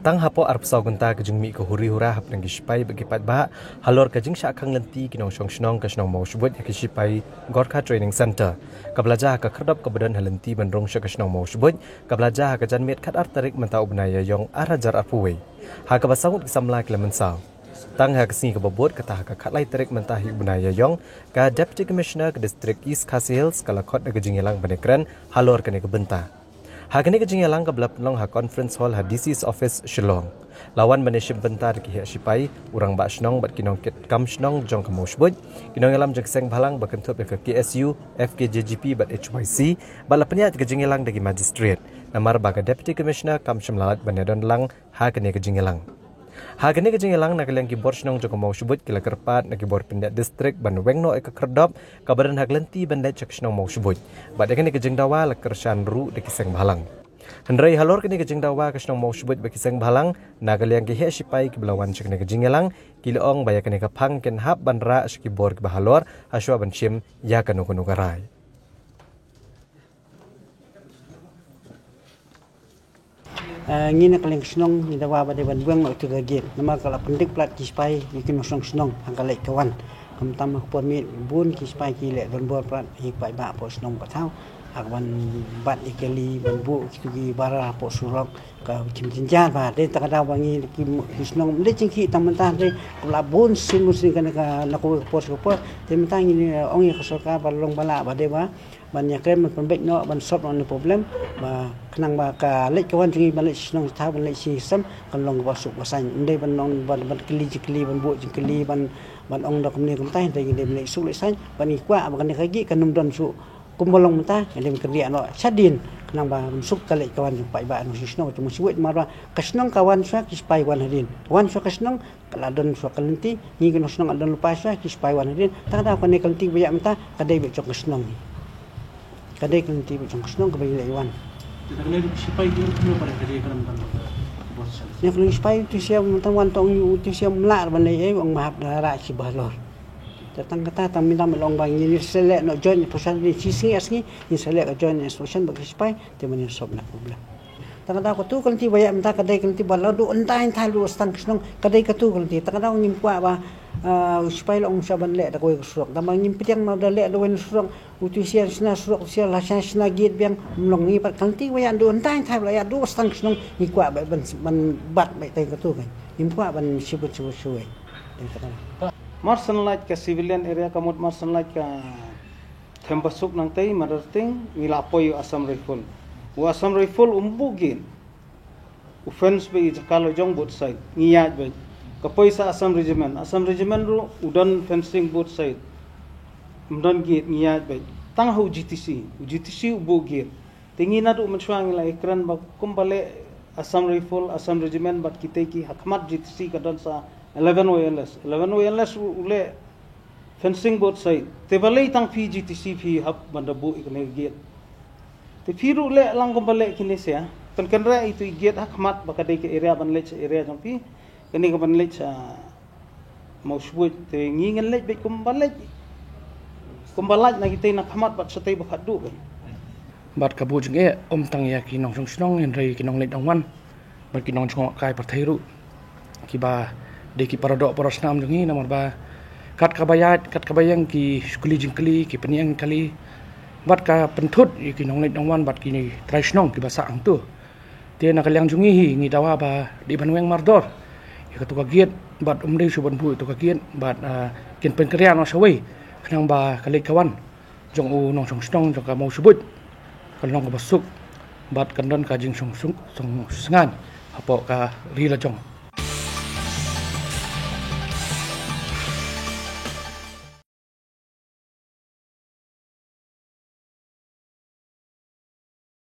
Tang hapo arp saw gunta kajing mi ko huri hura hap nang gispai bagi pat ba halor kajing sya khang lenti kinong shong shnong ka shnong mau shubut ya gispai Gorkha Training Center kablaja ka khardap ka badan halenti bandrong sya ka shnong mau shubut kablaja ka janmet khat ar tarik menta ubnaya yong arajar apuwe ha ka basangut kisamla klemen saw tang ha kasni ka babot kata ka khatlai tarik menta hi ubnaya yong ka Deputy Commissioner ka District East Khasi Hills kala khot na kajing yalang banekran halor kane ka benta Hakani kajing yalang kablap long ha conference hall ha DC's office Shillong. Lawan manishim bentar ki ha sipai urang ba shnong bat kinong ket kam shnong jong kamo shbut. Kinong yalam jeng seng bhalang ba kentup ka KSU, FKJGP bat HYC balapnya kajing yalang dagi magistrate. Namar ba ka deputy commissioner kam shimlalat banedon lang ha kani kajing yalang. Hakani kajing yalang nakalang ki bor shnong jong kamo shbut kila kerpat na ki bor pindat district ban wengno ek kerdop kabaran haglenti bandet chak shnong mau shbut. Bat kani kajing dawa la kershan ru dagi seng bhalang. Hendrai halor kini kajing dawa kasnong mau shubut bagi seng bhalang nagaliang ki he sipai ki belawan chakne kajing yalang kiloong baya kani ka phang ken hap banra shki bor ki bahalor haswa ban shim ya kanu kunu garai ngina kaleng snong ni dawa ba de ban buang tu gagit nama kala pendik plat ki sipai ikin snong snong hangkalai kawan kam tam por mi bun ki sipai ki le don bor plat hi pai ba po snong patau akban bat ikeli ban bu ki bara po surok ka chim jinjan ba de takada wangi ki snong de chingki tamanta de la bun simusin kana ka naku po po te mentang ni ong ya kasoka balong bala ba de ba ban ya krem ban bek no ban sop on problem ba kenang ba ka lek kawan jingi ban lek snong tha ban lek si sam kan long ba suk basan de ban non ban keli ban bu keli ban ong da kumni kum tai de lek suk lek san ban ni kwa ban ni kagi kanum don su kumbolong mata yang kerja no sadin kenang ba suk kali kawan pai ba no sisno cuma siwet marwa kasnong kawan sa kispai wan hadin wan so kasnong kaladon so kalenti ni keno snong adon lupa sa kispai wan hadin ta da ko ne kalenti ba mata kadai be chok kasnong kadai kalenti be chok kasnong ka bai wan kadai sipai dia no para kadai kalam tan ya kalau sipai tu siam mata wan tong tu siam la ban le ong mahap dara si balor datang kata tam minta melong bang ini selek nak join perusahaan ni sisi asni ni selek join instruction bagi supaya teman yang sob nak problem tak ada aku tu kalau ti banyak minta kadai kalau ti balau do entah entah lu stang kisnong kadai katu kalau ti tak ada ngim kuat ba supaya long saban lek tak kau surok tamang ngim pitiang mau dah lek doan surok utu sia sina surok sia lah sina git biang melong ni pat kalau ti banyak do entah entah lah ya do stang kisnong ni kuat ban bat baik tai katu kan ngim kuat ban sibut suai Marsan light ka civilian area kamut marsan light ka thembasuk nang tei madarting ngila apoyo Assam Rifle. Wa Assam Rifle umbugin. Offense be jakalo jong both side. Ngiyat be. Kapoy sa Assam Regiment ro udan fencing both side. Mdan gate ngiyat be. Tang ho GTC ubugin. Tingina do manswang la ekran ba kumbale Assam Rifle Assam Regiment bat kiteki hakmat GTC kadal sa 11 OLS ule fencing both side te balai tang PGTC phi hab bandabu ikne gate te phiru le lang gombale kini sia kan kanra itu gate hakmat bakadai ke area banlech area jang phi kini ka banlech mau shbut te ngingan lech be kumbalech na kita nak hamat bat satai bakadu kan bat kabu jenge tang ya kinong song henry kinong lech dongwan bat kinong chong kai parthairu kiba deki paradok parasnam jungi namar ba kat kabayang ki skuli jingkli ki peniang kali bat ka pentut ki nong lek nongwan bat ki ni traisnong ki basa ang tu te na kalyang jungi hi ngi dawa ba di banweng mardor ki ka giet bat umri suban bu to ka giet bat kin pen krian no sawai khnang ba kalik kawan jong u nong song stong jong ka mau subut kalong ka basuk bat kandon ka jing song sengan apo ka ri la jong